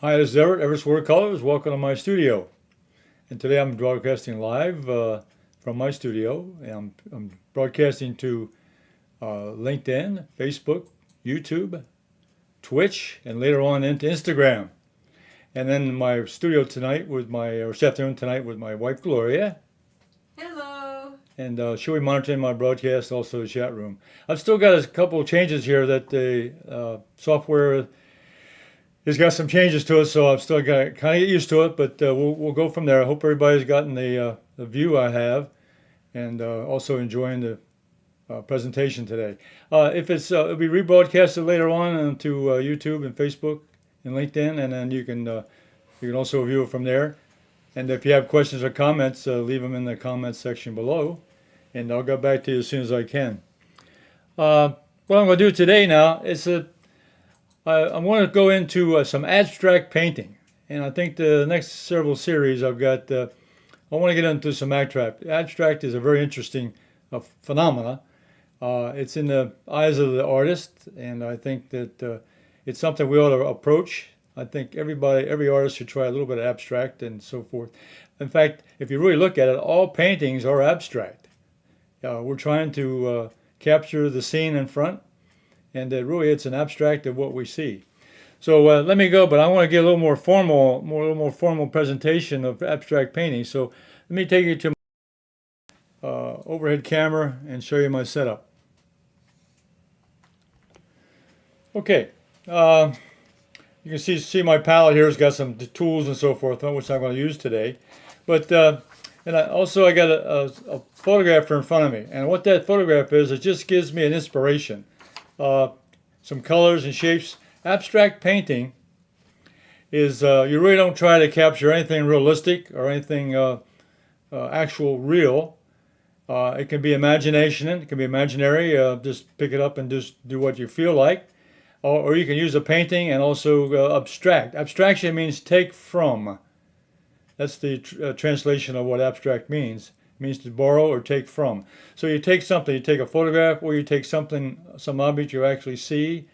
Hi, this is Everett, Everett's Watercolors. Welcome to my studio. And today I'm broadcasting live from my studio. And I'm broadcasting to LinkedIn, Facebook, YouTube, Twitch, and later on into Instagram. And then my studio tonight with or this afternoon tonight with my wife Gloria. Hello. And she'll be monitoring my broadcast, also the chat room. I've still got a couple of changes here that the software has got some changes to it, so I've still got to kind of get used to it, but we'll go from there. I hope everybody's gotten the view I have and also enjoying the presentation today. If it'll be rebroadcasted later on into YouTube and Facebook and LinkedIn, and then you can also view it from there. And if you have questions or comments, leave them in the comments section below, and I'll get back to you as soon as I can. What I'm going to do today now is I'm going to go into some abstract painting, and I think the next several series I've got, I want to get into some abstract. Abstract is a very interesting phenomena. It's in the eyes of the artist, and I think that it's something we ought to approach. I think every artist should try a little bit of abstract and so forth. In fact, if you really look at it, all paintings are abstract. We're trying to capture the scene in front, and really it's an abstract of what we see. So let me go, but I want to get a little more formal presentation of abstract painting. So let me take you to my overhead camera and show you my setup. Okay, you can see my palette here has got some tools and so forth, which I'm going to use today. But and I got a photograph in front of me, and what that photograph is, it just gives me an inspiration. Some colors and shapes. Abstract painting is you really don't try to capture anything realistic or anything actual real. It can be imagination, it can be imaginary. Just pick it up and just do what you feel like. Or you can use a painting and also abstract. Abstraction means take from. That's the translation of what abstract means. It means to borrow or take from. So you take something, you take a photograph, or you take something, some object you actually see,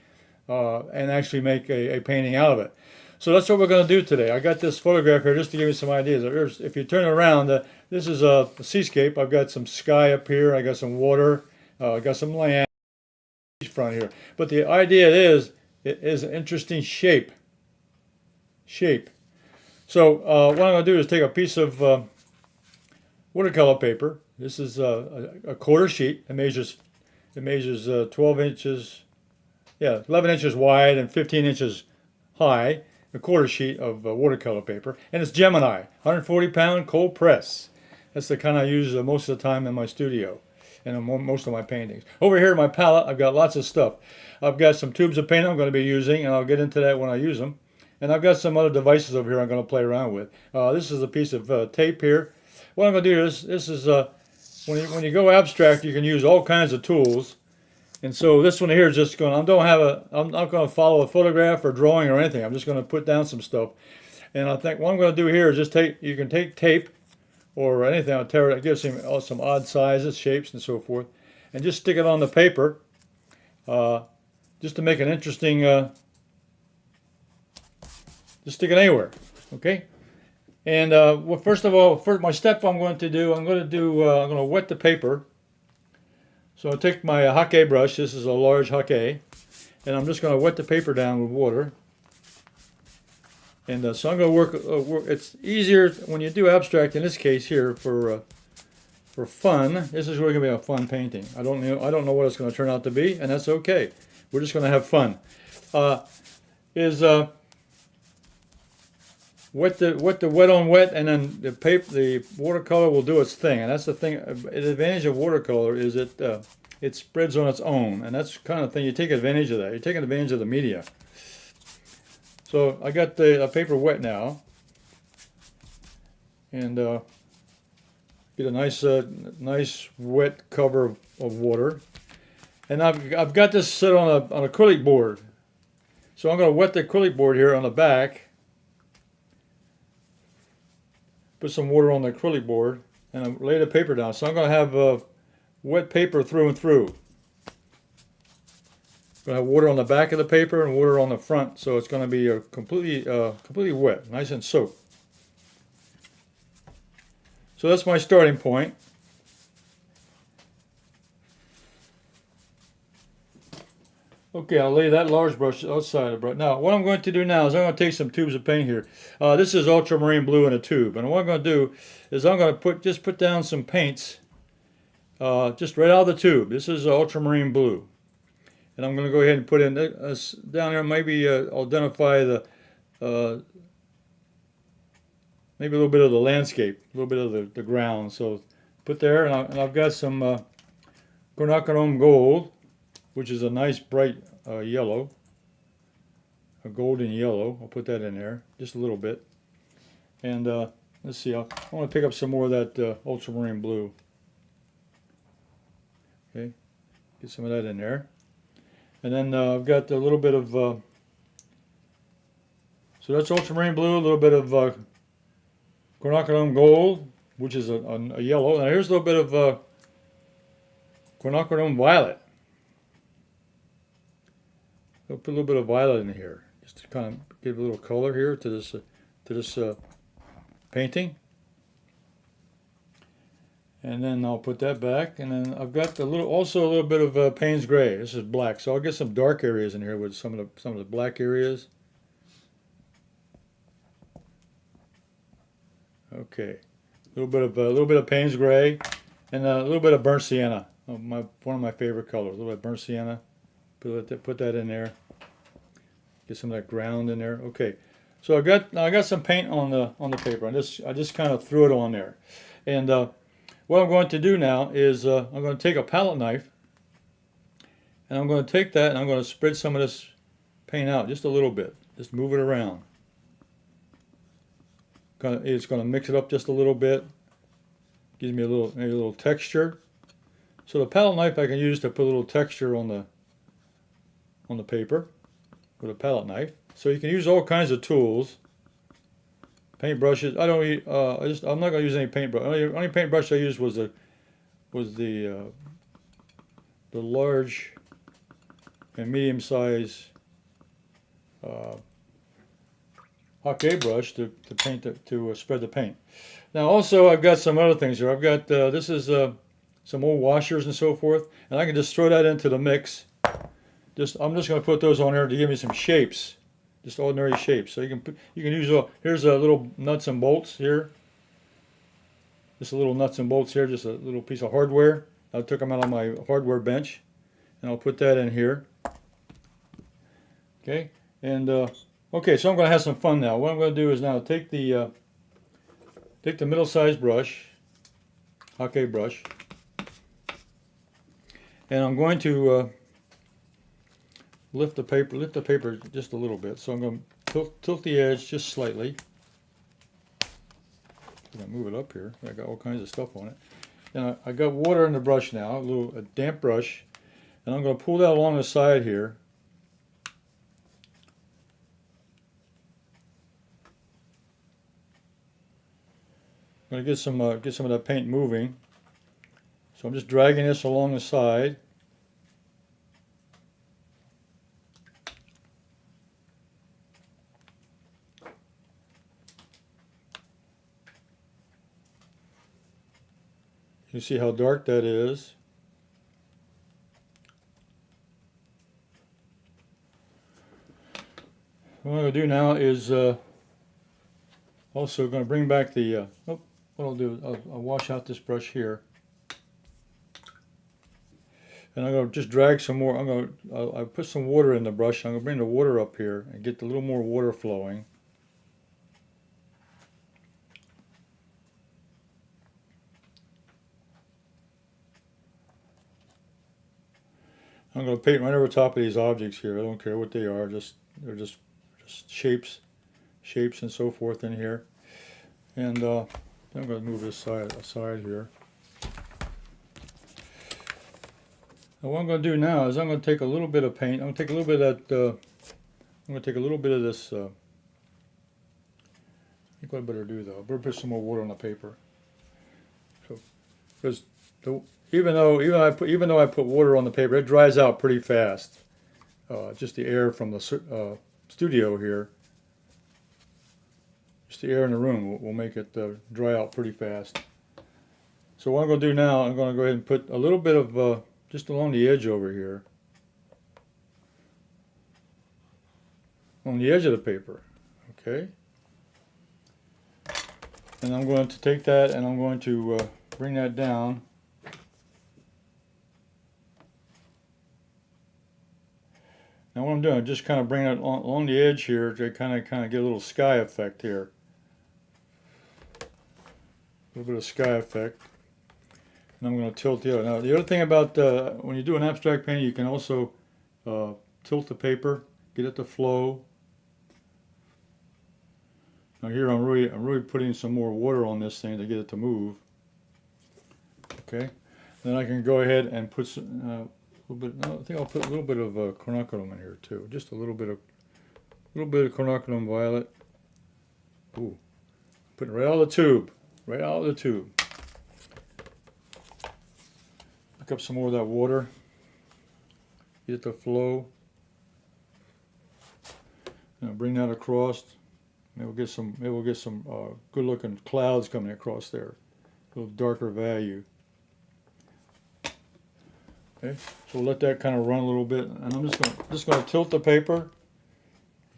and actually make a painting out of it. So that's what we're going to do today. I got this photograph here just to give you some ideas. If you turn it around, this is a seascape. I've got some sky up here. I got some water. I got some land front here. But the idea is an interesting shape. So what I'm going to do is take a piece of watercolor paper. This is a quarter sheet. It measures 12 inches, 11 inches wide and 15 inches high. A quarter sheet of watercolor paper, and it's Gemini, 140-pound cold press. That's the kind I use most of the time in my studio and most of my paintings. Over here in my palette, I've got lots of stuff. I've got some tubes of paint I'm going to be using, and I'll get into that when I use them. And I've got some other devices over here I'm going to play around with. This is a piece of tape here. What I'm going to do is, when you go abstract, you can use all kinds of tools. And so this one here is just going. I'm not going to follow a photograph or drawing or anything. I'm just going to put down some stuff. And I think what I'm going to do here is you can take tape or anything, I'll tear it, give some odd sizes, shapes, and so forth, and just stick it on the paper, just to make it interesting. Just stick it anywhere, okay? And well, first my step I'm going to wet the paper. So I'll take my hake brush. This is a large hake, and I'm just going to wet the paper down with water. And so I'm going to work. It's easier when you do abstract. In this case here, for fun, this is really going to be a fun painting. I don't know what it's going to turn out to be, and that's okay. We're just going to have fun. Wet on wet, and then the watercolor will do its thing. And that's the thing. The advantage of watercolor is it spreads on its own, and that's the kind of thing you take advantage of that. You're taking advantage of the media. So I got the paper wet now, and get a nice wet cover of water, and I've got this set on an acrylic board. So I'm going to wet the acrylic board here on the back. Put some water on the acrylic board, and I lay the paper down. So I'm going to have wet paper through and through. Gonna have water on the back of the paper and water on the front, so it's gonna be completely wet, nice and soaked. So that's my starting point. Okay, I'll lay that large brush outside the brush. Now, what I'm going to do now is I'm going to take some tubes of paint here. This is ultramarine blue in a tube, and what I'm going to do is I'm going to put down some paints, just right out of the tube. This is ultramarine blue, and I'm going to go ahead and put in down there. Maybe identify the maybe a little bit of the landscape, a little bit of the ground. So put there, and I've got some quinacridone gold, which is a nice bright yellow, a golden yellow. I'll put that in there, just a little bit. And let's see, I want to pick up some more of that ultramarine blue. Okay, get some of that in there. And then I've got a little bit of, so that's ultramarine blue, a little bit of quinacridone gold, which is a yellow. Now here's a little bit of quinacridone violet. I'll put a little bit of violet in here, just to kind of give a little color here to this painting. And then I'll put that back, and then I've got also a little bit of Payne's gray. This is black, so I'll get some dark areas in here with some of the black areas. Okay, a little bit of Payne's gray, and a little bit of burnt sienna. One of my favorite colors. A little bit of burnt sienna. Put that in there. Get some of that ground in there. Okay, so I got some paint on the paper. I just kind of threw it on there, and what I'm going to do now is I'm going to take a palette knife, and I'm going to take that and I'm going to spread some of this paint out just a little bit. Just move it around. It's going to mix it up just a little bit. Gives me maybe a little texture. So the palette knife I can use to put a little texture on the paper with a palette knife. So you can use all kinds of tools. Paint brushes. I'm not going to use any paintbrush. Only paintbrush I used was the large and medium size hockey brush to spread the paint. Now also I've got some other things here. I've got this is some old washers and so forth, and I can just throw that into the mix. I'm just going to put those on there to give me some shapes, just ordinary shapes. So you can use here's a little nuts and bolts here. Just a little nuts and bolts here, just a little piece of hardware. I took them out on my hardware bench, and I'll put that in here. Okay, and okay, so I'm going to have some fun now. What I'm going to do is now take the middle-sized brush, hockey brush, and I'm going to lift the paper just a little bit. So I'm going to tilt the edge just slightly. I'm going to move it up here. I got all kinds of stuff on it. And I got water in the brush now, a damp brush, and I'm going to pull that along the side here. I'm going to get some of that paint moving. So I'm just dragging this along the side. You see how dark that is. What I'm going to do now is also going to bring back the, what I'll do is I'll wash out this brush here. And I'm going to just drag some more. I'll put some water in the brush. I'm going to bring the water up here and get a little more water flowing. I'm going to paint right over top of these objects here. I don't care what they are. They're just shapes and so forth in here. And I'm going to move this aside here. Now what I'm going to do now is I'm going to take a little bit of paint. I'm going to take a little bit of that. I'm going to take a little bit of this. I think what I better do though, I better put some more water on the paper. So, because even though I put water on the paper, it dries out pretty fast. just the air from the studio here. Just the air in the room will make it dry out pretty fast. So what I'm going to do now, I'm going to go ahead and put a little bit of just along the edge over here. On the edge of the paper, okay? And I'm going to take that and I'm going to bring that down. Now what I'm doing, just kind of bring it along the edge here to kind of get a little sky effect here. A little bit of sky effect. And I'm going to tilt the other. Now the other thing about when you do an abstract painting, you can also tilt the paper, get it to flow. Now here I'm really putting some more water on this thing to get it to move. Okay, then I can go ahead and put some, a little bit. No, I think I'll put a little bit of quinacridone in here too. Just a little bit of quinacridone violet. Ooh, putting it right out of the tube, right out of the tube. Pick up some more of that water. Get it to flow. And bring that across. Maybe we'll get some good-looking clouds coming across there. A little darker value. Okay, so we'll let that kind of run a little bit, and I'm just going to tilt the paper,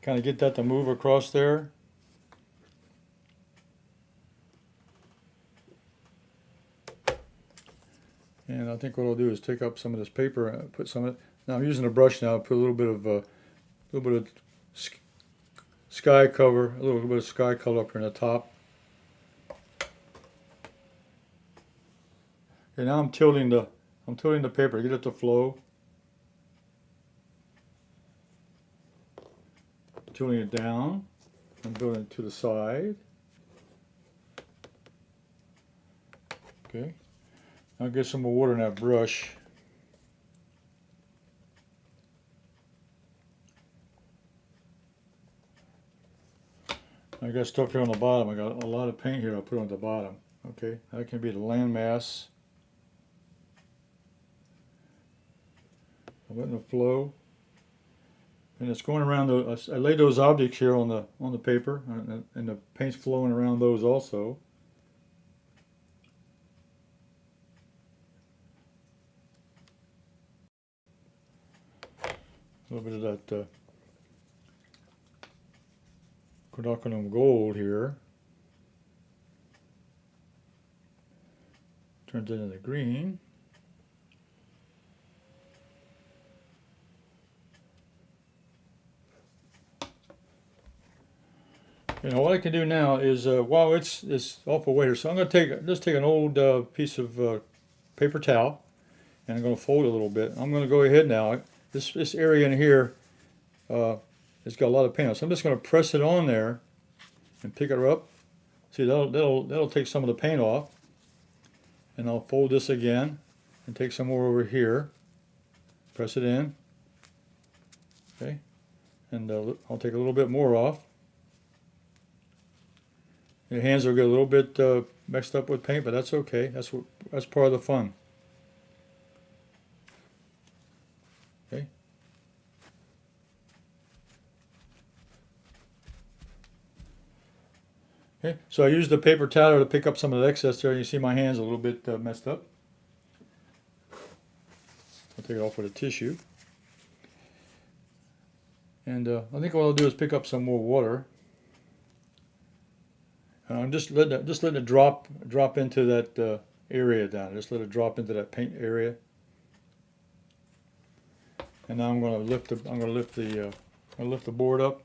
kind of get that to move across there. And I think what I'll do is take up some of this paper and put some of it. Now I'm using a brush now. Put a little bit of sky cover, a little bit of sky color up here in the top. Okay, now I'm tilting the paper to get it to flow. Tilting it down and building it to the side. Okay. I'll get some more water in that brush. I got stuff here on the bottom. I got a lot of paint here I'll put on the bottom. Okay, that can be the landmass. I'm letting it flow. And it's going around I laid those objects here on the paper, and the paint's flowing around those also. A little bit of that quinacridone gold here. Turns it into green. You know what I can do now is while it's awful weight here, so I'm going to just take an old piece of paper towel, and I'm going to fold it a little bit. I'm going to go ahead now. This area in here, it's got a lot of paint on, so I'm just going to press it on there and pick it up. See, that'll take some of the paint off, and I'll fold this again and take some more over here. Press it in. Okay, and I'll take a little bit more off. Your hands will get a little bit mixed up with paint, but that's okay. That's part of the fun. Okay. Okay. So I used the paper towel to pick up some of the excess there. You see my hands a little bit messed up. I'll take it off with a tissue. And I think what I'll do is pick up some more water. And I'm just letting it drop into that area down. Just let it drop into that paint area. And now I'm going to lift the board up.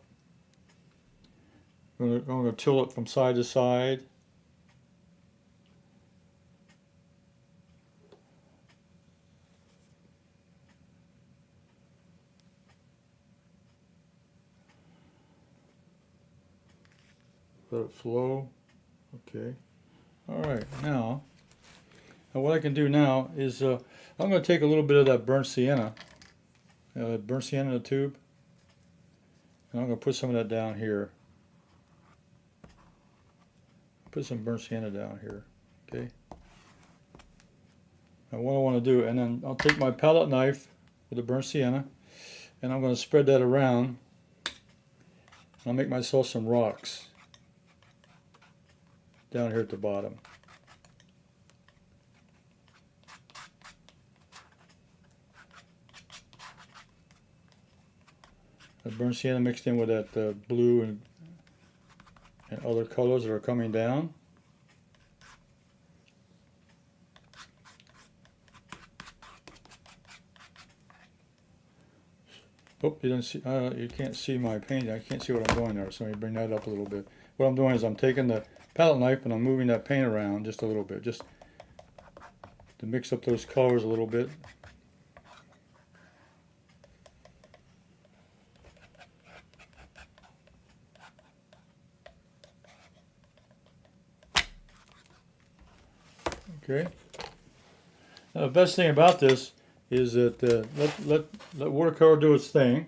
I'm going to tilt it from side to side. Let it flow. Okay. All right. Now what I can do now is I'm going to take a little bit of that burnt sienna, in the tube, and I'm going to put some of that down here. Put some burnt sienna down here. Okay. Now what I want to do, and then I'll take my palette knife with the burnt sienna, and I'm going to spread that around. I'll make myself some rocks down here at the bottom. The burnt sienna mixed in with that blue and other colors that are coming down. Oh, you didn't see. You can't see my painting. I can't see what I'm doing there. So let me bring that up a little bit. What I'm doing is I'm taking the palette knife and I'm moving that paint around just a little bit, just to mix up those colors a little bit. Okay. Now, the best thing about this is that let watercolor do its thing.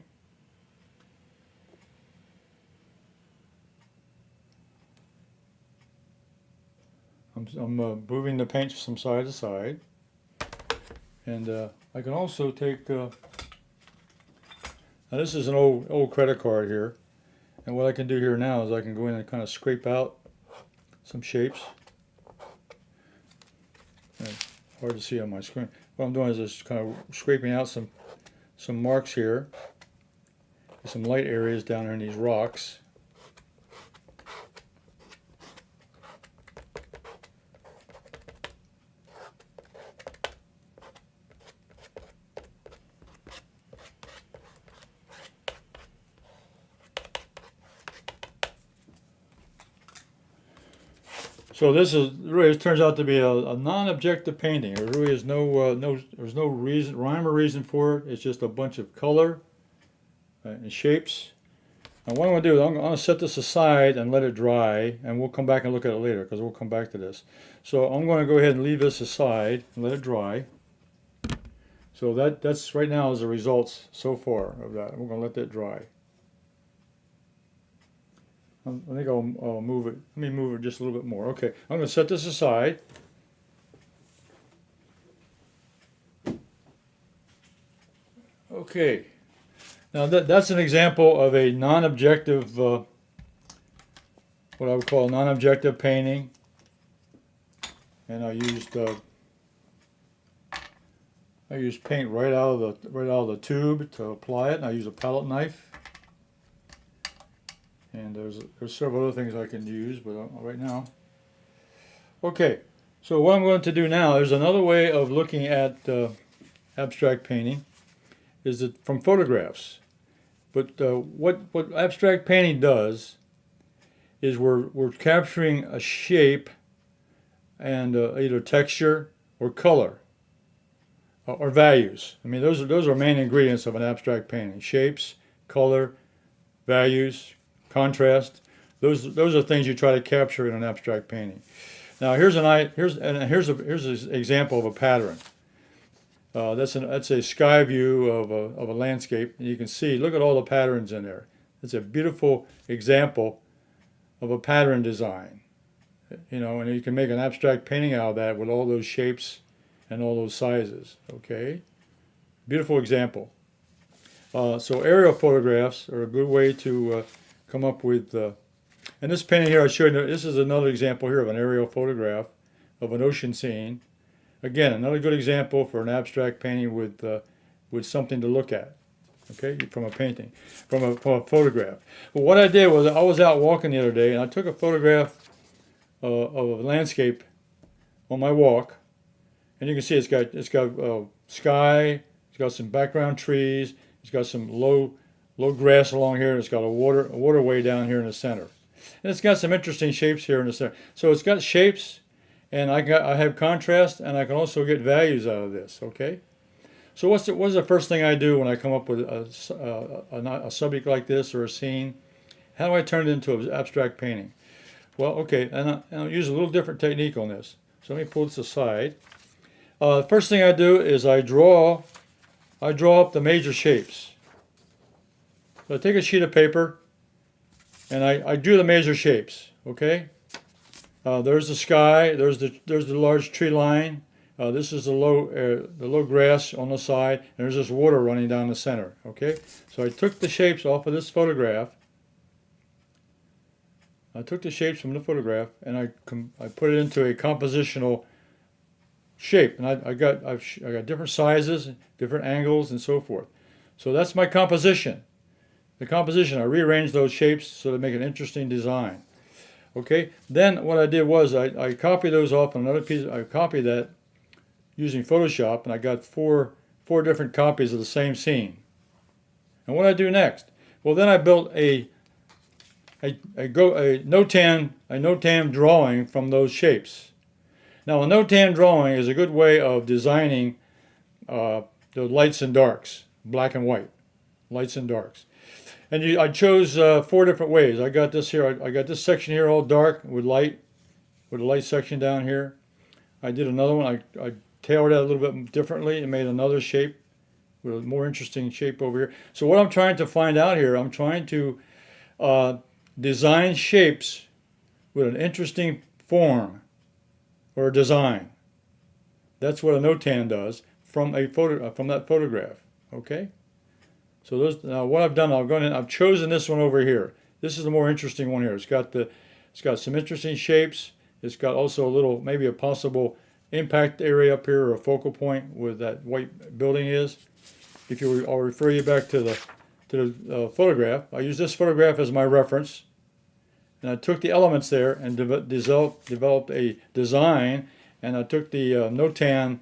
I'm moving the paint from side to side, and I can also take. Now this is an old credit card here, and what I can do here now is I can go in and kind of scrape out some shapes. Hard to see on my screen. What I'm doing is just kind of scraping out some marks here, some light areas down here in these rocks. So this turns out to be a non-objective painting. There really is there's no rhyme or reason for it. It's just a bunch of color and shapes. And what I'm going to do is I'm going to set this aside and let it dry, and we'll come back and look at it later because we'll come back to this. So I'm going to go ahead and leave this aside and let it dry. So that's right now is the results so far of that. We're going to let that dry. I think I'll move it. Let me move it just a little bit more. Okay, I'm going to set this aside. Okay, now that's an example of a non-objective, what I would call a non-objective painting. And I used paint right out of the tube to apply it. And I use a palette knife. And there's several other things I can use, but right now. Okay, so what I'm going to do now is another way of looking at abstract painting is that from photographs. But what abstract painting does is we're capturing a shape and either texture or color or values. I mean, those are main ingredients of an abstract painting: shapes, color, values, contrast. Those are things you try to capture in an abstract painting. Now here's an example of a pattern. That's a sky view of a landscape, and you can see. Look at all the patterns in there. It's a beautiful example of a pattern design. You know, and you can make an abstract painting out of that with all those shapes and all those sizes. Okay, beautiful example. So aerial photographs are a good way to come up with, and this painting here I showed you, this is another example here of an aerial photograph of an ocean scene. Again, another good example for an abstract painting with something to look at, okay, from a painting, from a photograph. But what I did was I was out walking the other day and I took a photograph of a landscape on my walk, and you can see it's got sky, it's got some background trees, it's got some low grass along here, and it's got a waterway down here in the center. And it's got some interesting shapes here in the center. So it's got shapes, and I have contrast, and I can also get values out of this, okay? So what's the first thing I do when I come up with a subject like this or a scene? How do I turn it into an abstract painting? Well, okay, and I'll use a little different technique on this. So let me pull this aside. First thing I do is I draw up the major shapes. So I take a sheet of paper and I do the major shapes, okay? There's the sky, there's the large tree line, This is the low grass on the side, and there's this water running down the center. Okay, so I took the shapes off of this photograph. I took the shapes from the photograph, and I put it into a compositional shape, and I got different sizes, different angles, and so forth. So that's my composition. The composition, I rearranged those shapes so to make an interesting design. Okay, then what I did was I copied those off on another piece. I copied that using Photoshop, and I got four different copies of the same scene. And what I do next? Well, then I built a NOTAN drawing from those shapes. Now, a NOTAN drawing is a good way of designing the lights and darks, black and white, lights and darks. And I chose 4 different ways. I got this here. I got this section here all dark with light, with a light section down here. I did another one. I tailored that a little bit differently and made another shape with a more interesting shape over here. So what I'm trying to find out here, I'm trying to design shapes with an interesting form or design. That's what a NOTAN does from that photograph. Okay. So now what I've done, I've chosen this one over here. This is the more interesting one here. It's got some interesting shapes. It's got also a little, maybe a possible impact area up here or a focal point where that white building is. I'll refer you back to the photograph. I use this photograph as my reference, and I took the elements there and developed a design, and I took the NOTAN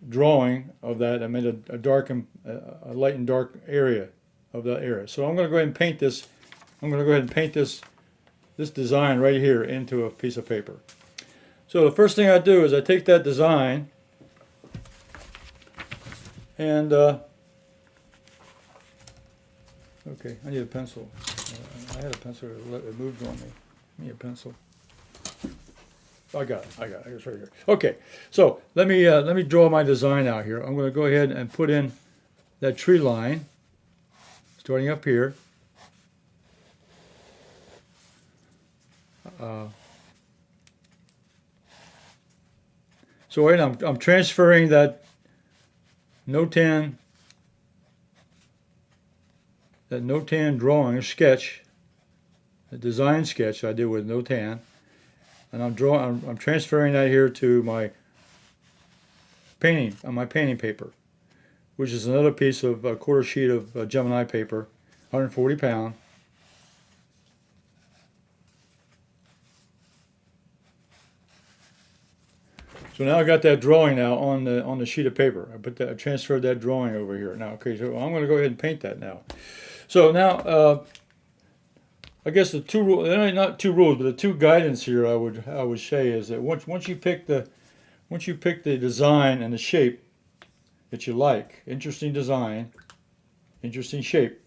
drawing of that. I made a light and dark area of that area. So I'm going to go ahead and paint this. I'm going to go ahead and paint this design right here into a piece of paper. So the first thing I do is I take that design and okay, I need a pencil. I had a pencil, it moved on me. Give me a pencil. I got it. It's right here. Okay, so let me draw my design out here. I'm going to go ahead and put in that tree line, starting up here. So right now I'm transferring that NOTAN drawing, sketch, the design sketch I did with NOTAN, and I'm transferring that here to my painting, on my painting paper, which is another piece of a quarter sheet of Gemini paper, 140 pound. So now I got that drawing now on the sheet of paper. I transferred that drawing over here. Now, okay, so I'm going to go ahead and paint that now. So now, I guess the two rules, not two rules, but the two guidance here I would say is that once you pick the design and the shape that you like, interesting design, interesting shape,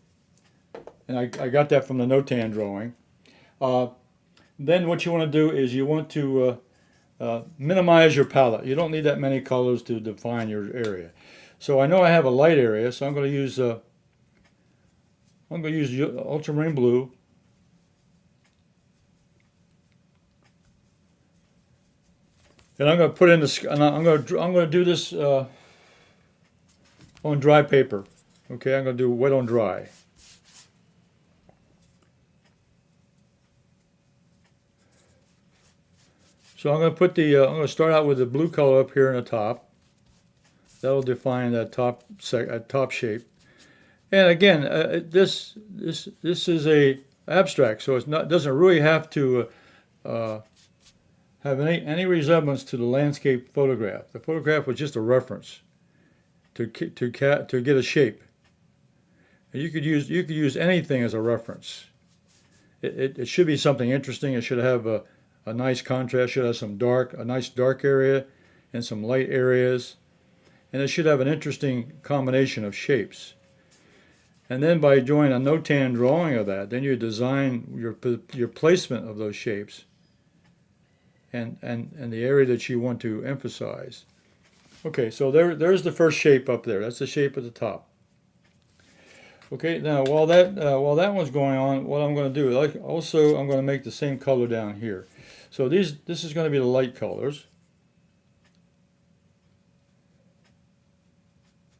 and I got that from the NOTAN drawing. Then what you want to do is you want to minimize your palette. You don't need that many colors to define your area. So I know I have a light area, so I'm going to use ultramarine blue. And I'm going to put in this. And I'm going to do this on dry paper. Okay, I'm going to do wet on dry. So I'm going to put I'm going to start out with the blue color up here in the top. That'll define that top shape. And again, this is a abstract, so it doesn't really have to have any resemblance to the landscape photograph. The photograph was just a reference to get a shape. And you could use anything as a reference. It should be something interesting. It should have a nice contrast. Should have a nice dark area and some light areas, and it should have an interesting combination of shapes. And then by doing a NOTAN drawing of that, then you design your placement of those shapes and the area that you want to emphasize. Okay, so there's the first shape up there. That's the shape at the top. Okay, now while that one's going on, what I'm going to do, I'm going to make the same color down here. So this is going to be the light colors.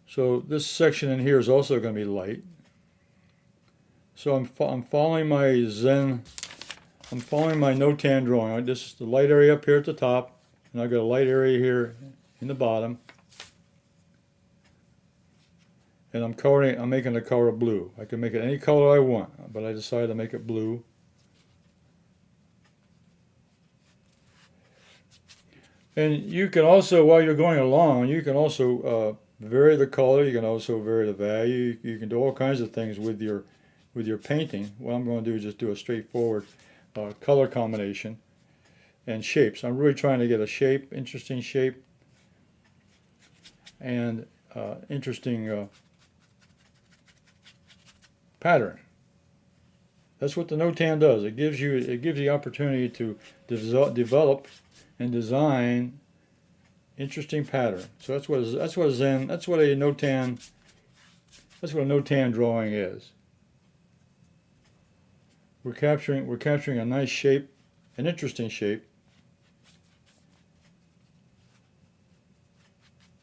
So this section in here is also going to be light. So I'm following my Zen. I'm following my NOTAN drawing. This is the light area up here at the top, and I've got a light area here in the bottom. And I'm making the color blue. I can make it any color I want, but I decided to make it blue. And you can also, while you're going along, you can also vary the color. You can also vary the value. You can do all kinds of things with your painting. What I'm going to do is just do a straightforward color combination and shapes. I'm really trying to get a shape, interesting shape, and interesting pattern. That's what the NOTAN does. It gives you the opportunity to develop and design interesting pattern. So that's what a NOTAN drawing is. We're capturing a nice shape, an interesting shape,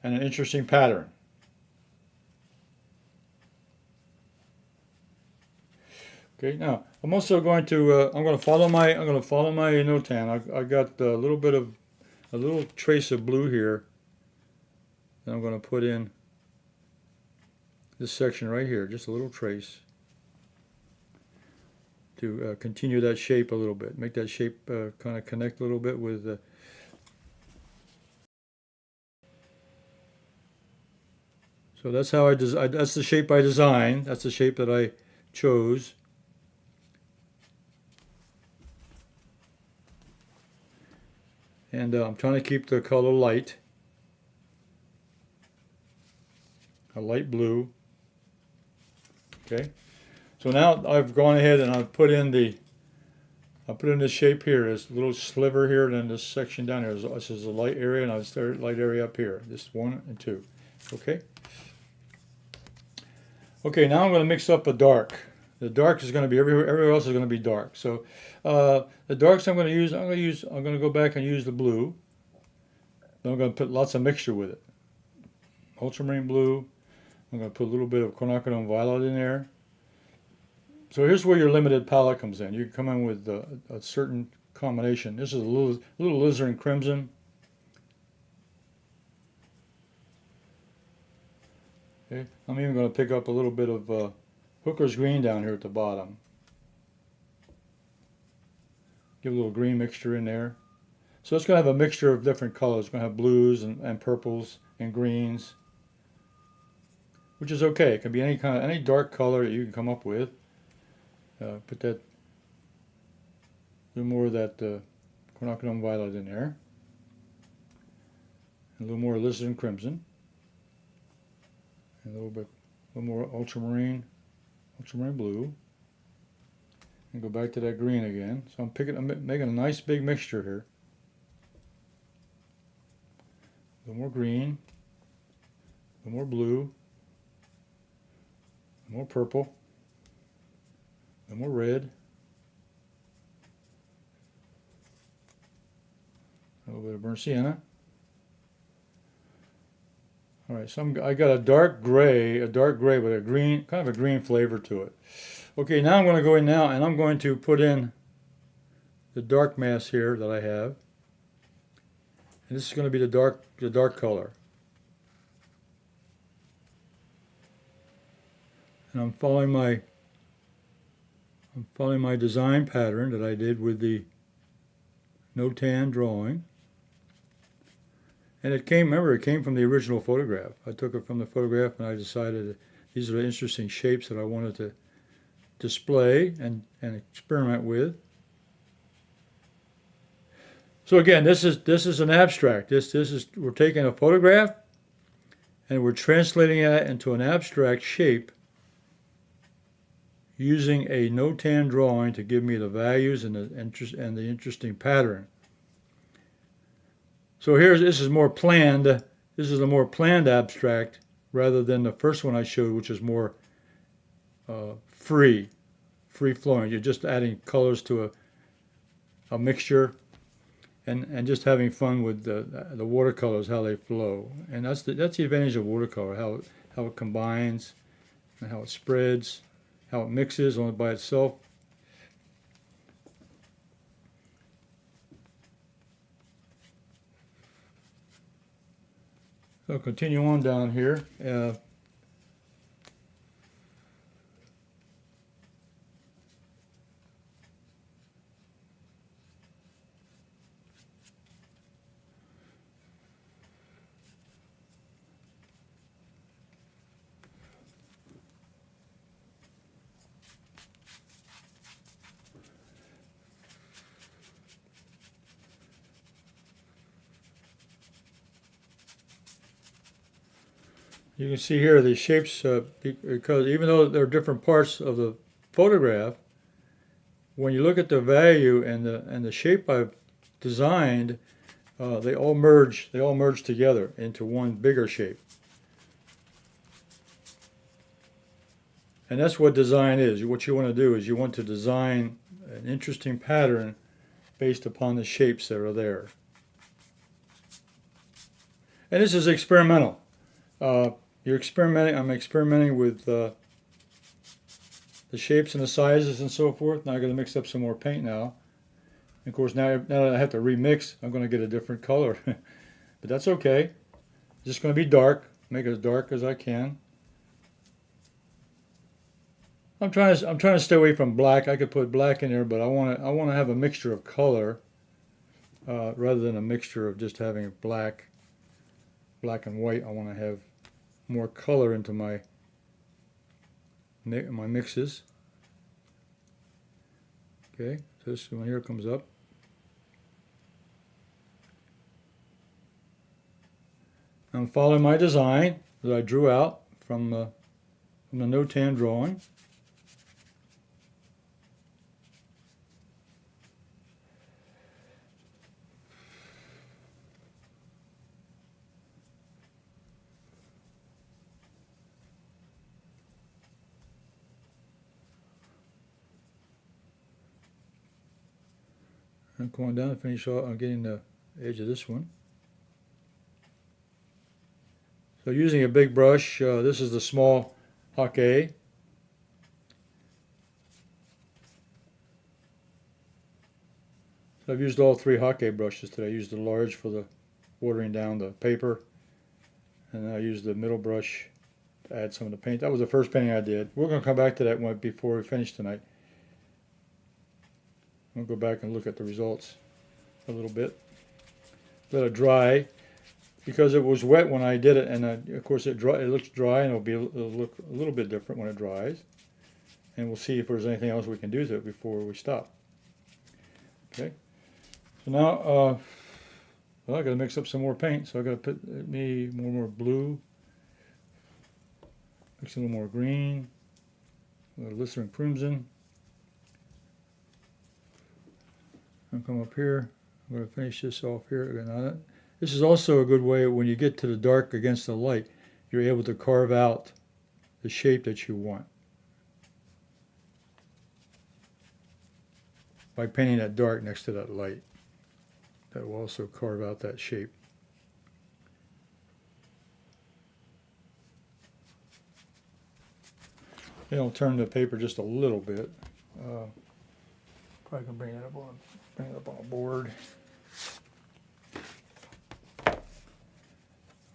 and an interesting pattern. Okay, now I'm also going to follow my NOTAN. I got a little trace of blue here that I'm going to put in this section right here, just a little trace to continue that shape a little bit, make that shape kind of connect a little bit with. So that's how that's the shape I designed. That's the shape that I chose. And I'm trying to keep the color light, a light blue. Okay, so now I've gone ahead and I've put in this shape here, this little sliver here, and then this section down here. This is a light area, and I've started light area up here. This 1 and 2. Okay. Okay, now I'm going to mix up a dark. The dark is going to be everywhere else is going to be dark. So the darks I'm going to go back and use the blue. Then I'm going to put lots of mixture with it. Ultramarine blue. I'm going to put a little bit of quinacridone violet in there. So here's where your limited palette comes in. You can come in with a certain combination. This is a little alizarin crimson. Okay, I'm even going to pick up a little bit of Hooker's green down here at the bottom. Give a little green mixture in there. So it's going to have a mixture of different colors. It's going to have blues and purples and greens, which is okay. It can be any dark color that you can come up with. Put that, a little more of that quinacridone violet in there. A little more alizarin crimson. And a little more ultramarine blue. And go back to that green again. So I'm making a nice big mixture here. A little more green, a little more blue, more purple, a little more red, a little bit of burnt sienna. All right, so I got a dark gray with a green, kind of a green flavor to it. Okay, now I'm going to go in now and I'm going to put in the dark mass here that I have. And this is going to be the dark color. And I'm following my design pattern that I did with the NOTAN drawing. And it came from the original photograph. I took it from the photograph and I decided that these are the interesting shapes that I wanted to display and experiment with. So again, this is an abstract. We're taking a photograph and we're translating it into an abstract shape using a NOTAN drawing to give me the values and the interesting pattern. So this is more planned. This is a more planned abstract rather than the first one I showed, which is more free flowing. You're just adding colors to a mixture and just having fun with the watercolors, how they flow. And that's the advantage of watercolor, how it combines, and how it spreads, how it mixes on it by itself. So I'll continue on down here. You can see here these shapes, because even though they're different parts of the photograph, when you look at the value and the shape I've designed, they all merge together into one bigger shape. And that's what design is. What you want to do is you want to design an interesting pattern based upon the shapes that are there. And this is experimental. You're experimenting. I'm experimenting with the shapes and the sizes and so forth. Now I'm going to mix up some more paint now. And of course, now that I have to remix, I'm going to get a different color. But that's okay. Just going to be dark. Make it as dark as I can. I'm trying to stay away from black. I could put black in there, but I want to have a mixture of color rather than a mixture of just having black and white. I want to have more color into my mixes. Okay, so this one here comes up. I'm following my design that I drew out from the NOTAN drawing. I'm going down to finish off. I'm getting the edge of this one. So using a big brush, this is the small Hock A. So I've used all three Hock A brushes today. I used the large for the watering down the paper, and I used the middle brush to add some of the paint. That was the first painting I did. We're going to come back to that one before we finish tonight. I'll go back and look at the results a little bit. Let it dry, because it was wet when I did it, and of course it looks dry, and it'll look a little bit different when it dries. And we'll see if there's anything else we can do to it before we stop. Okay. So now, well, I got to mix up some more paint. So I got to put me more blue, mix a little more green, a little Lister crimson. I'll come up here. I'm going to finish this off here. Now, this is also a good way when you get to the dark against the light, you're able to carve out the shape that you want by painting that dark next to that light. That will also carve out that shape. Then I'll turn the paper just a little bit. Probably can bring it up on a board.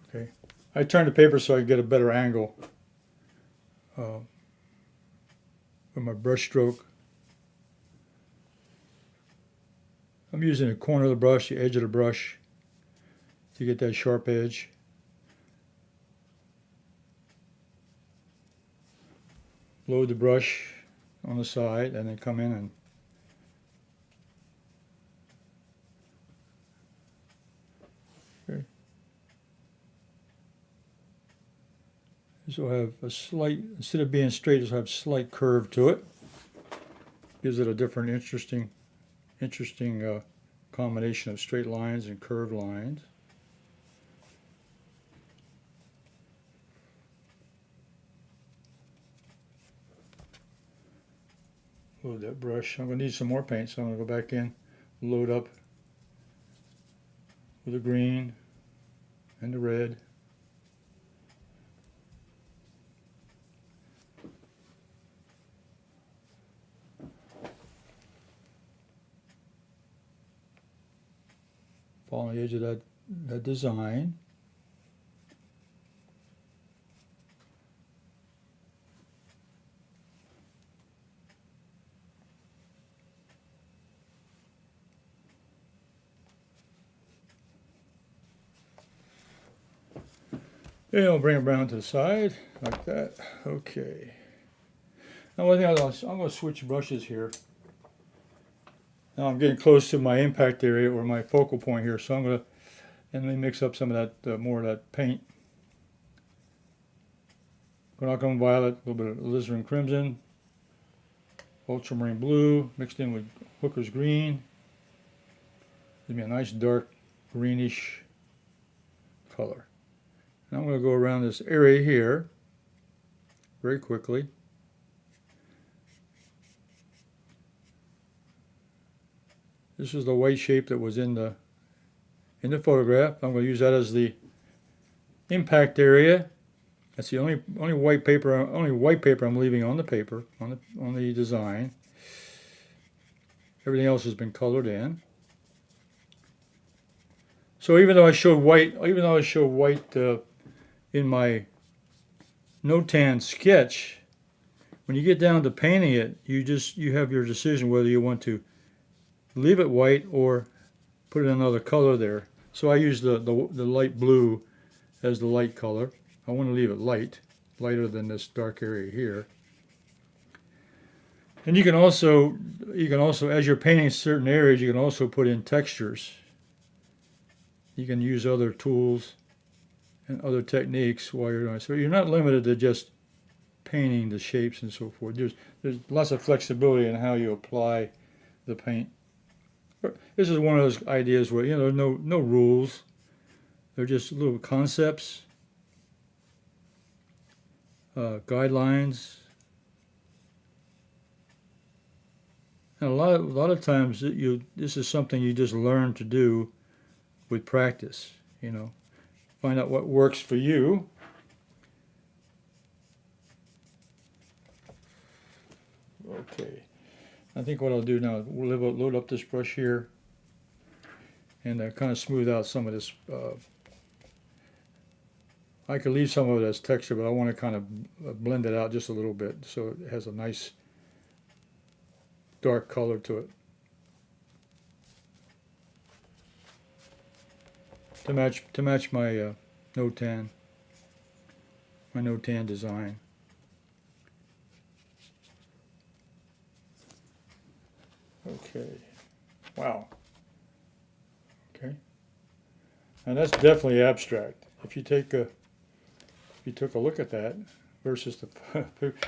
Okay, I turned the paper so I can get a better angle with my brush stroke. I'm using the corner of the brush, the edge of the brush, to get that sharp edge. Load the brush on the side and then come in and this will have a slight, instead of being straight, it'll have a slight curve to it. Gives it a different interesting combination of straight lines and curved lines. Load that brush. I'm going to need some more paint, so I'm going to go back in, load up with the green and the red. Fall on the edge of that design. Then I'll bring it around to the side like that. Okay. Now one thing I'm going to switch brushes here. Now I'm getting close to my impact area or my focal point here, so I'm going to let me mix up some of that more of that paint. Quinacridone violet, a little bit of alizarin crimson, ultramarine blue mixed in with Hooker's green. Give me a nice dark greenish color. Now I'm going to go around this area here very quickly. This is the white shape that was in the photograph. I'm going to use that as the impact area. That's the only white paper I'm leaving on the paper, on the design. Everything else has been colored in. So even though I showed white in my NOTAN sketch, when you get down to painting it, you have your decision whether you want to leave it white or put in another color there. So I use the light blue as the light color. I want to leave it lighter than this dark area here. And you can also, as you're painting certain areas, you can also put in textures. You can use other tools and other techniques while you're doing it. So you're not limited to just painting the shapes and so forth. There's lots of flexibility in how you apply the paint. This is one of those ideas where, there's no rules. They're just little concepts, guidelines. And a lot of times this is something you just learn to do with practice. Find out what works for you. Okay. I think what I'll do now is load up this brush here and kind of smooth out some of this. I could leave some of it as texture, but I want to kind of blend it out just a little bit so it has a nice dark color to it. To match my NOTAN design. Okay. Wow. Okay. And that's definitely abstract. If you took a look at that versus the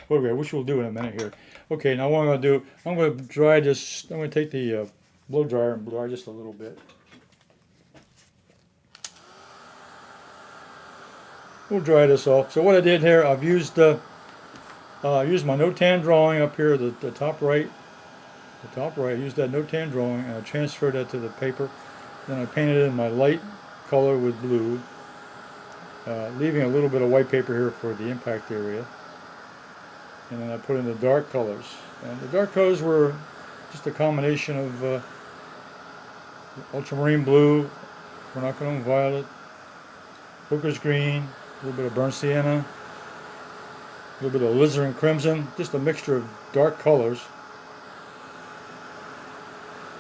photograph, which we'll do in a minute here. Okay. Now what I'm going to do, I'm going to dry this. I'm going to take the blow dryer and dry just a little bit. We'll dry this off. So what I did here, I've used my NOTAN drawing up here, the top right. The top right, I used that NOTAN drawing and I transferred that to the paper. Then I painted it in my light color with blue, leaving a little bit of white paper here for the impact area. And then I put in the dark colors. And the dark colors were just a combination of ultramarine blue, quinacridone violet, Hooker's green, a little bit of burnt sienna, a little bit of alizarin crimson, just a mixture of dark colors.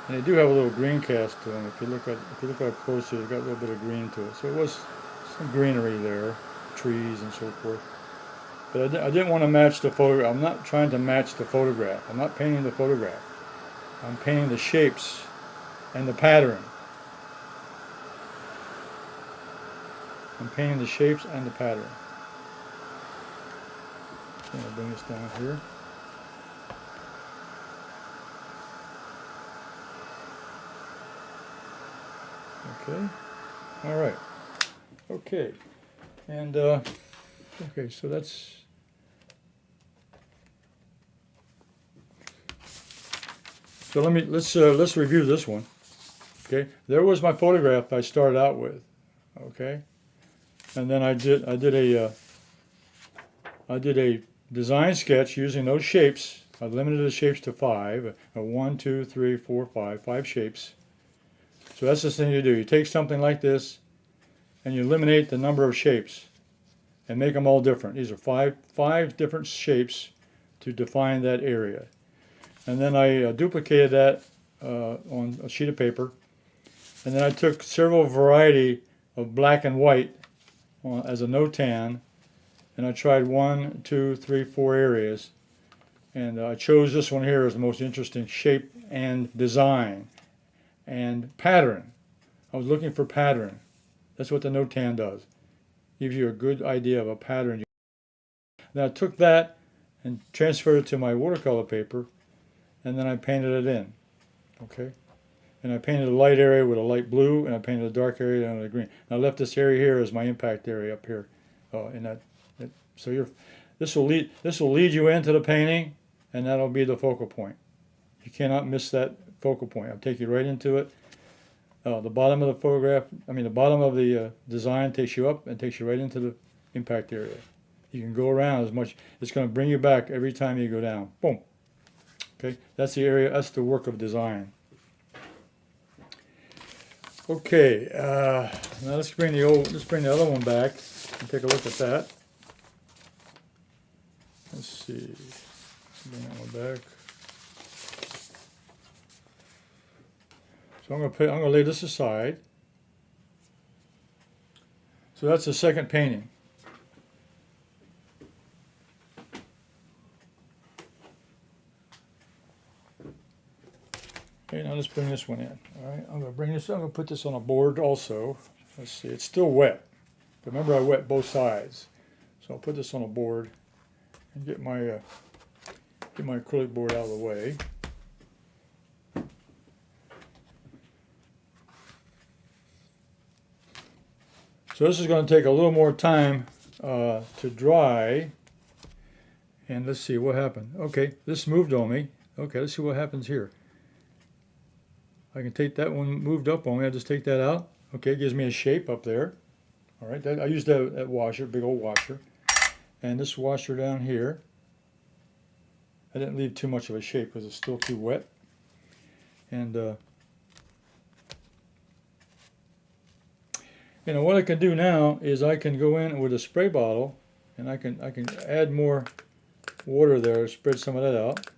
And they do have a little green cast to them. If you look at closer, they've got a little bit of green to it. So it was some greenery there, trees and so forth. But I didn't want to match the photograph. I'm not trying to match the photograph. I'm not painting the photograph. I'm painting the shapes and the pattern. I'm painting the shapes and the pattern. So I'll bring this down here. Okay. All right. Okay. And okay, so that's. So let's review this one. Okay. There was my photograph I started out with. Okay. And then I did a design sketch using those shapes. I limited the shapes to 5. 1, 2, 3, 4, 5 shapes. So that's the thing you do. You take something like this and you eliminate the number of shapes and make them all different. These are five different shapes to define that area. And then I duplicated that on a sheet of paper. And then I took several variety of black and white as a NOTAN, and I tried 1, 2, 3, 4 areas. And I chose this one here as the most interesting shape and design and pattern. I was looking for pattern. That's what the NOTAN does. Gives you a good idea of a pattern. Then I took that and transferred it to my watercolor paper, and then I painted it in. Okay? And I painted a light area with a light blue, and I painted a dark area with a green. And I left this area here as my impact area up here. So this will lead you into the painting, and that'll be the focal point. You cannot miss that focal point. I'll take you right into it. The bottom of the photograph, the bottom of the design takes you up and takes you right into the impact area. You can go around as much. It's going to bring you back every time you go down. Boom. Okay, that's the area. That's the work of design. Okay, now let's bring the other one back and take a look at that. Let's see. Bring that one back. So I'm gonna lay this aside. So that's the second painting. Okay, now let's bring this one in. All right, I'm gonna put this on a board also. Let's see, it's still wet. But remember, I wet both sides. So I'll put this on a board and get my acrylic board out of the way. So this is going to take a little more time to dry. And let's see what happened. Okay, this moved on me. Okay, let's see what happens here. I can take that one moved up on me. I just take that out. Okay, it gives me a shape up there. All right, I used that washer, big old washer. And this washer down here, I didn't leave too much of a shape because it's still too wet. And what I can do now is I can go in with a spray bottle and I can add more water there, spread some of that out.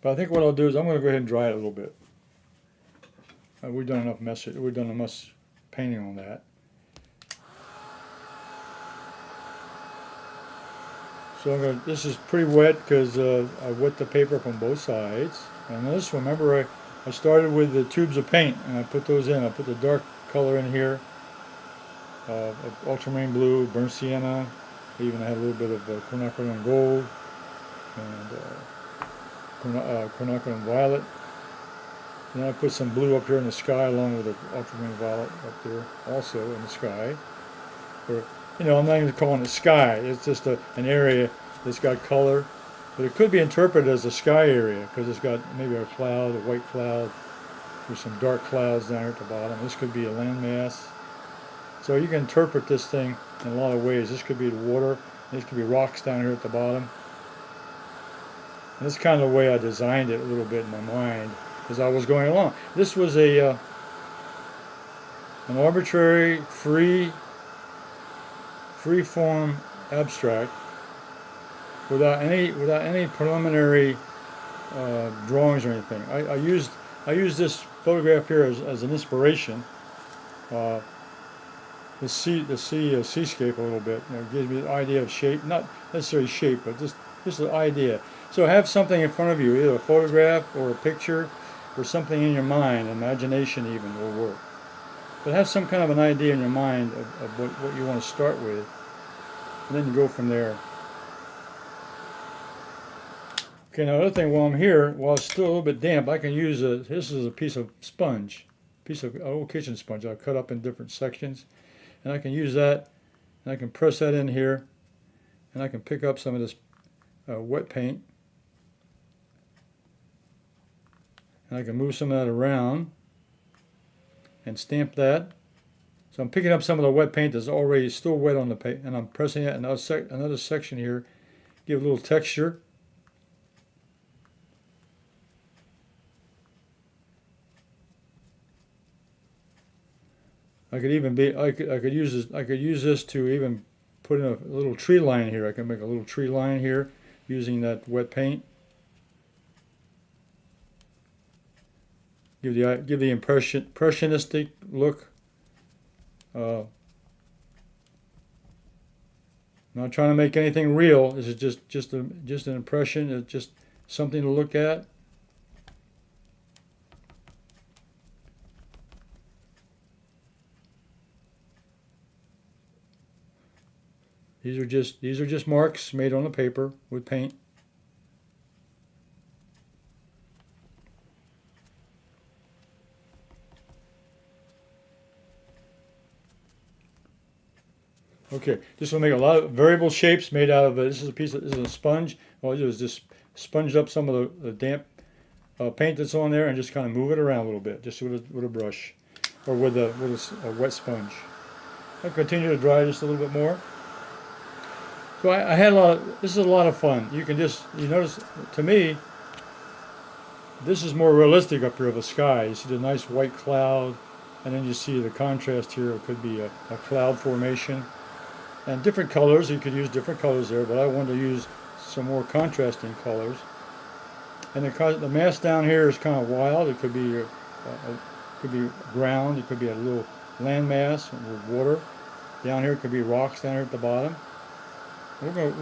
But I think what I'll do is I'm going to go ahead and dry it a little bit. We've done enough painting on that. So this is pretty wet because I wet the paper up on both sides. And this one, remember I started with the tubes of paint and I put those in. I put the dark color in here, ultramarine blue, burnt sienna. I even had a little bit of quinacridone gold and quinacridone violet. And then I put some blue up here in the sky along with the ultramarine violet up there also in the sky. Or, I'm not even calling it sky. It's just an area that's got color. But it could be interpreted as a sky area because it's got maybe a cloud, a white cloud. There's some dark clouds down here at the bottom. This could be a landmass. So you can interpret this thing in a lot of ways. This could be the water. This could be rocks down here at the bottom. And that's kind of the way I designed it a little bit in my mind as I was going along. This was an arbitrary, free-form abstract without any preliminary drawings or anything. I used this photograph here as an inspiration. The seascape a little bit. It gives me an idea of shape, not necessarily shape, but just an idea. So have something in front of you, either a photograph or a picture, or something in your mind. Imagination even will work. But have some kind of an idea in your mind of what you want to start with, and then you go from there. Okay, now another thing, while I'm here, while it's still a little bit damp, I can use this is a piece of sponge, an old kitchen sponge I cut up in different sections, and I can use that, and I can press that in here, and I can pick up some of this wet paint, and I can move some of that around and stamp that. So I'm picking up some of the wet paint that's already still wet on the paint, and I'm pressing it in another section here, give a little texture. I could even be I could use this to even put in a little tree line here. I can make a little tree line here using that wet paint. Give the impressionistic look. Not trying to make anything real. This is just an impression. It's just something to look at. These are just marks made on the paper with paint. Okay, this will make a lot of variable shapes made out of this is a sponge. All I do is just sponge up some of the damp paint that's on there and just kind of move it around a little bit, just with a brush or with a wet sponge. I'll continue to dry just a little bit more. So I had this is a lot of fun. You notice, to me, this is more realistic up here of a sky. You see the nice white cloud, and then you see the contrast here. It could be a cloud formation. And different colors, you could use different colors there, but I wanted to use some more contrasting colors. And the mass down here is kind of wild. It could be ground, it could be a little land mass with water. Down here it could be rocks down here at the bottom.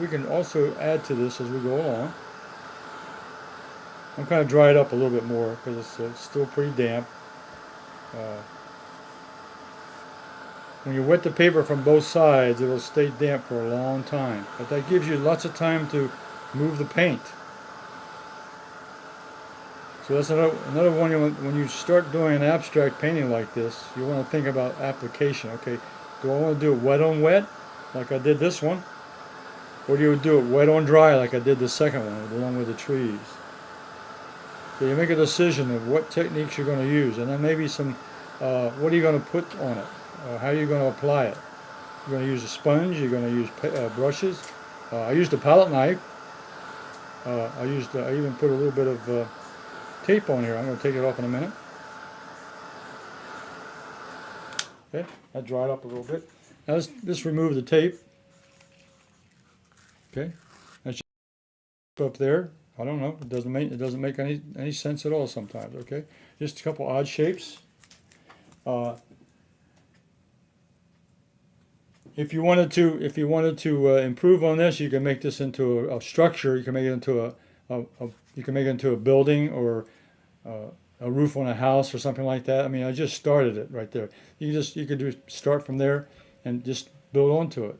We can also add to this as we go along. I'm kind of dry it up a little bit more because it's still pretty damp. When you wet the paper from both sides, it'll stay damp for a long time. But that gives you lots of time to move the paint. So that's another one. When you start doing an abstract painting like this, you want to think about application. Okay, do I want to do it wet on wet, like I did this one? Or do you do it wet on dry, like I did the second one, along with the trees? So you make a decision of what techniques you're going to use, and then maybe some, what are you going to put on it? How are you going to apply it? You're going to use a sponge, you're going to use brushes. I used a palette knife. I even put a little bit of tape on here. I'm going to take it off in a minute. Okay, that dried up a little bit. Now let's remove the tape. Okay, that's up there. I don't know. It doesn't make any sense at all sometimes. Okay, just a couple odd shapes. If you wanted to improve on this, you can make this into a structure. You can make it into a building or a roof on a house or something like that. I mean, I just started it right there. You could start from there and just build onto it.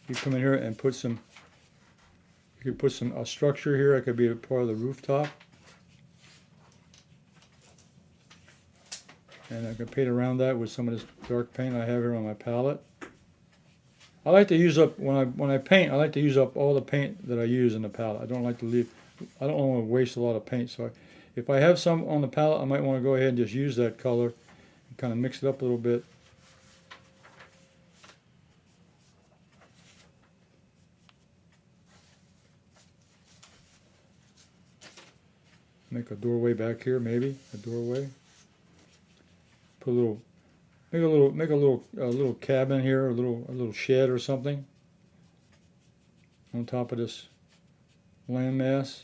You come in here and put some. You could put a structure here. It could be a part of the rooftop. And I can paint around that with some of this dark paint I have here on my palette. I like to use up when I paint. I like to use up all the paint that I use in the palette. I don't want to waste a lot of paint. So if I have some on the palette, I might want to go ahead and just use that color and kind of mix it up a little bit. Make a doorway back here, maybe a doorway. Put make a little cabin here, a little shed or something on top of this landmass.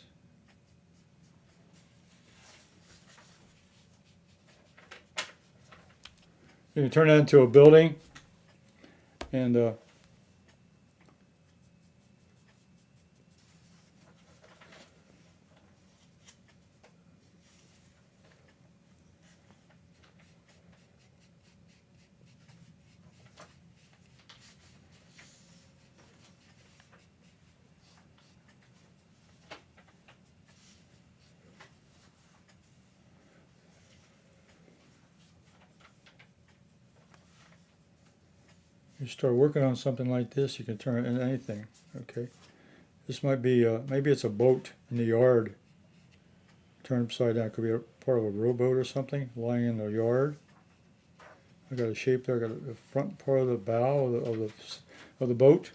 You can turn that into a building, and you start working on something like this, you can turn it into anything. Okay, this might be maybe it's a boat in the yard. Turn upside down. It could be a part of a rowboat or something lying in the yard. I got a shape there. I got the front part of the bow of the boat.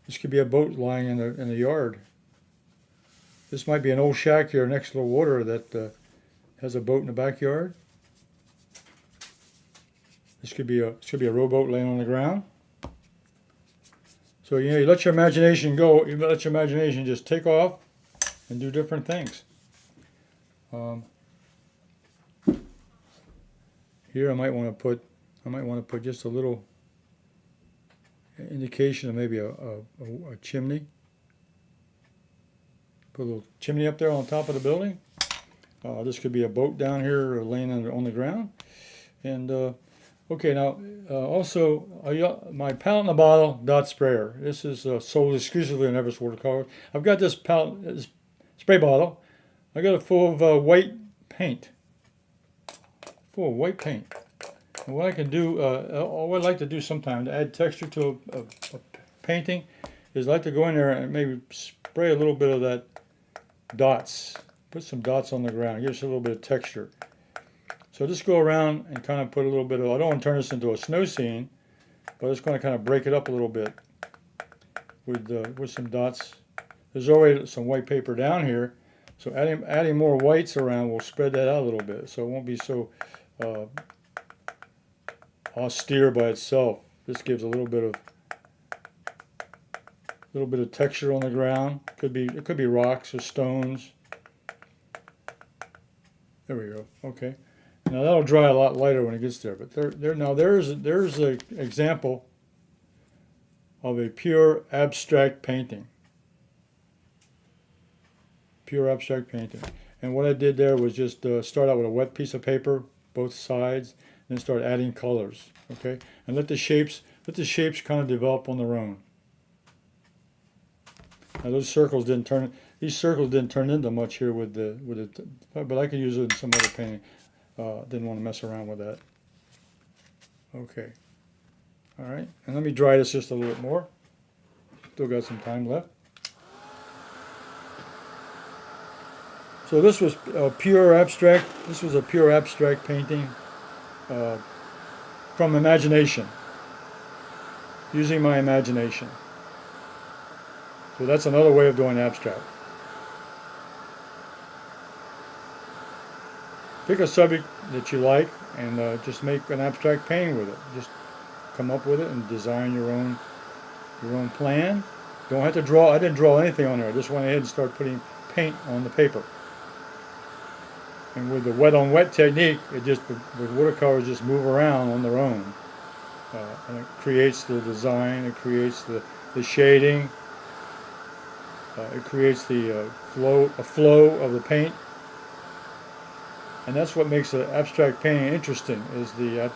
This could be a boat lying in the yard. This might be an old shack here next to the water that has a boat in the backyard. This could be a rowboat laying on the ground. So you let your imagination go. You let your imagination just take off and do different things. Here I might want to put just a little indication of maybe a chimney. Put a little chimney up there on top of the building. This could be a boat down here laying on the ground. And okay, now also my palette in a bottle dot sprayer. This is sold exclusively on Everett Watercolors. I've got this spray bottle. I got it full of white paint. Full of white paint. And what I can do, what I like to do sometimes to add texture to a painting is I like to go in there and maybe spray a little bit of that dots. Put some dots on the ground. Gives us a little bit of texture. So just go around and kind of put a little bit of, I don't want to turn this into a snow scene, but I'm just going to kind of break it up a little bit with some dots. There's already some white paper down here, so adding more whites around will spread that out a little bit, so it won't be so austere by itself. This gives a little bit of texture on the ground. It could be rocks or stones. There we go. Okay. Now that'll dry a lot lighter when it gets there. But there's an example of a pure abstract painting. Pure abstract painting. And what I did there was just start out with a wet piece of paper, both sides, and then start adding colors. Okay, and let the shapes kind of develop on their own. Now those circles didn't turn. These circles didn't turn into much here with the, but I could use it in some other painting. Didn't want to mess around with that. Okay. All right. And let me dry this just a little bit more. Still got some time left. So this was pure abstract. This was a pure abstract painting from imagination. Using my imagination. So that's another way of doing abstract. Pick a subject that you like and just make an abstract painting with it. Just come up with it and design your own plan. Don't have to draw. I didn't draw anything on there. I just went ahead and started putting paint on the paper. And with the wet on wet technique, the watercolors just move around on their own. And it creates the design. It creates the shading. It creates the flow of the paint. And that's what makes an abstract painting interesting, is the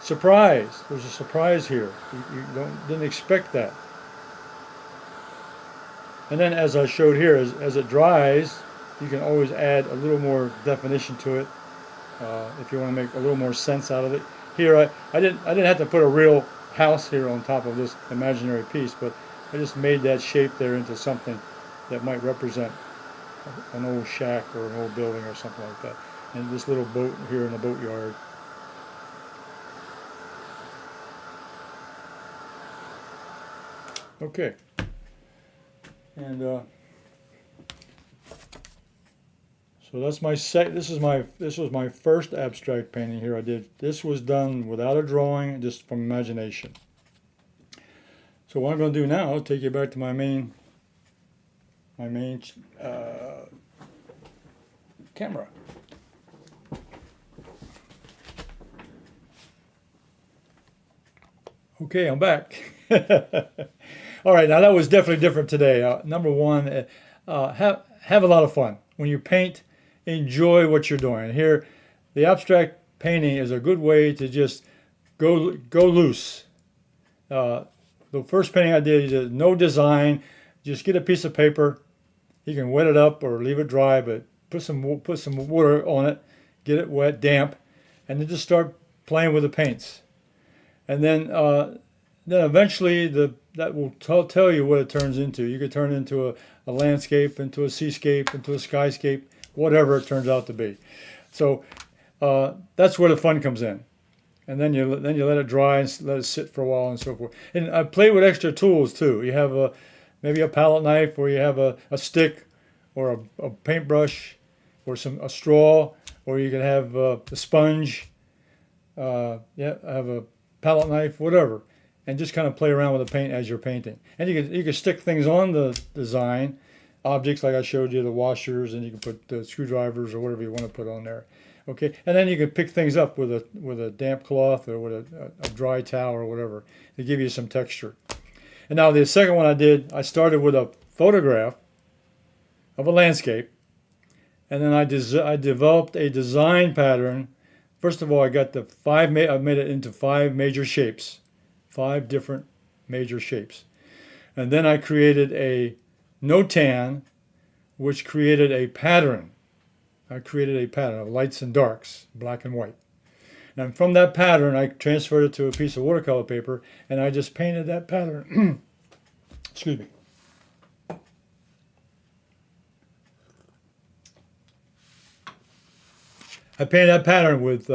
surprise. There's a surprise here. You didn't expect that. And then, as I showed here, as it dries, you can always add a little more definition to it if you want to make a little more sense out of it. Here, I didn't have to put a real house here on top of this imaginary piece, but I just made that shape there into something that might represent an old shack or an old building or something like that. And this little boat here in the boatyard. Okay. And so that's my this was my first abstract painting here I did. This was done without a drawing, just from imagination. So what I'm going to do now is take you back to my main camera. Okay, I'm back. All right, now that was definitely different today. Number one, have a lot of fun. When you paint, enjoy what you're doing. Here, the abstract painting is a good way to just go loose. The first painting I did, no design, just get a piece of paper. You can wet it up or leave it dry, but put some water on it, get it wet, damp, and then just start playing with the paints. And then eventually that will tell you what it turns into. You could turn it into a landscape, into a seascape, into a skyscape, whatever it turns out to be. So that's where the fun comes in. And then you let it dry and let it sit for a while and so forth. And I play with extra tools too. You have maybe a palette knife, or you have a stick, or a paintbrush, or a straw, or you can have a sponge. Yeah, I have a palette knife, whatever, and just kind of play around with the paint as you're painting. And you can stick things on the design, objects like I showed you, the washers, and you can put the screwdrivers or whatever you want to put on there. Okay, and then you can pick things up with a damp cloth or with a dry towel or whatever to give you some texture. And now the second one I started with a photograph of a landscape, and then I developed a design pattern. First of all, I got I made it into 5 major shapes, 5 different major shapes. And then I created a NOTAN, which created a pattern. I created a pattern of lights and darks, black and white. And from that pattern, I transferred it to a piece of watercolor paper, and I just painted that pattern. Excuse me. I painted that pattern with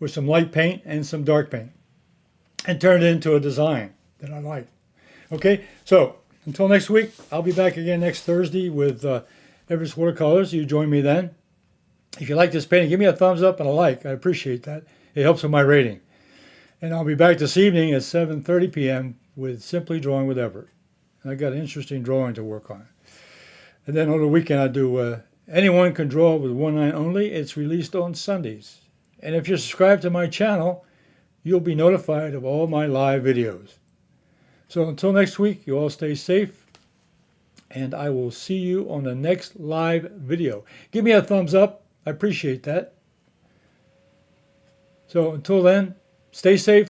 some light paint and some dark paint, and turned it into a design that I like. Okay, so until next week, I'll be back again next Thursday with Everett's Watercolors. You join me then. If you like this painting, give me a thumbs up and a like. I appreciate that. It helps with my rating. And I'll be back this evening at 7:30 p.m. with Simply Drawing with Everett. I got an interesting drawing to work on. And then on the weekend, I do Anyone Can Draw with One Line Only. It's released on Sundays. And if you're subscribed to my channel, you'll be notified of all my live videos. So until next week, you all stay safe, and I will see you on the next live video. Give me a thumbs up. I appreciate that. So until then, stay safe.